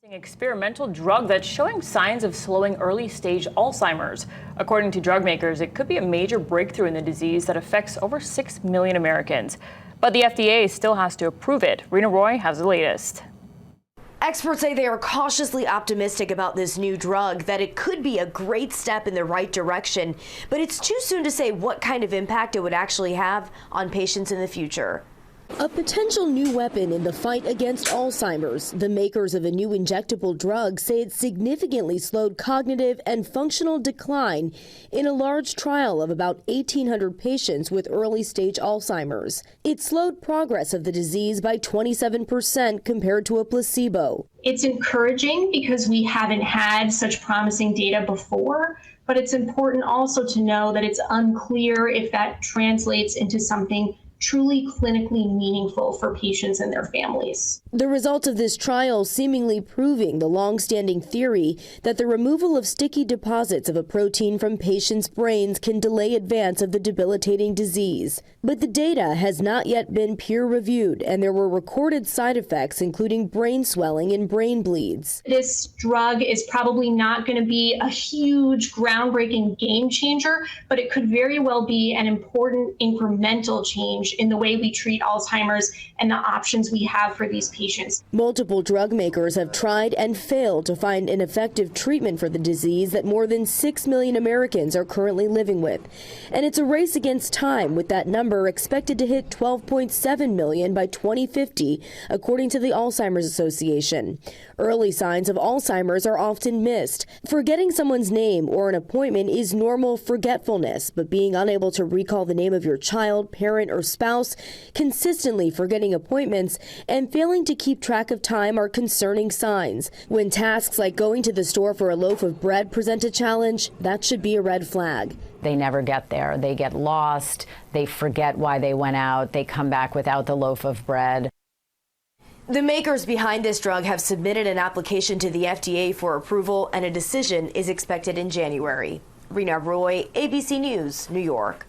Experimental drug that's showing signs of slowing early-stage Alzheimer's. According to drug makers, it could be a major breakthrough in the disease that affects over 6 million Americans. But the FDA still has to approve it. Rena Roy has the latest. Experts say they are cautiously optimistic about this new drug, that it could be a great step in the right direction, but it's too soon to say what kind of impact it would actually have on patients in the future. A potential new weapon in the fight against Alzheimer's. The makers of a new injectable drug say it significantly slowed cognitive and functional decline in a large trial of about 1,800 patients with early-stage Alzheimer's. It slowed progress of the disease by 27% compared to a placebo. It's encouraging because we haven't had such promising data before, but it's important also to know that it's unclear if that translates into something truly clinically meaningful for patients and their families. The results of this trial seemingly proving the long-standing theory that the removal of sticky deposits of a protein from patients' brains can delay advance of the debilitating disease. But the data has not yet been peer-reviewed, and there were recorded side effects, including brain swelling and brain bleeds. This drug is probably not going to be a huge, groundbreaking game changer, but it could very well be an important incremental change in the way we treat Alzheimer's and the options we have for these patients. Multiple drug makers have tried and failed to find an effective treatment for the disease that more than 6 million Americans are currently living with. And it's a race against time, with that number expected to hit 12.7 million by 2050, according to the Alzheimer's Association. Early signs of Alzheimer's are often missed. Forgetting someone's name or an appointment is normal forgetfulness, but being unable to recall the name of your child, parent, or spouse, consistently forgetting appointments, and failing to keep track of time are concerning signs. When tasks like going to the store for a loaf of bread present a challenge, that should be a red flag. They never get there. They get lost. They forget why they went out. They come back without the loaf of bread. The makers behind this drug have submitted an application to the FDA for approval, and a decision is expected in January. Rena Roy, ABC News, New York.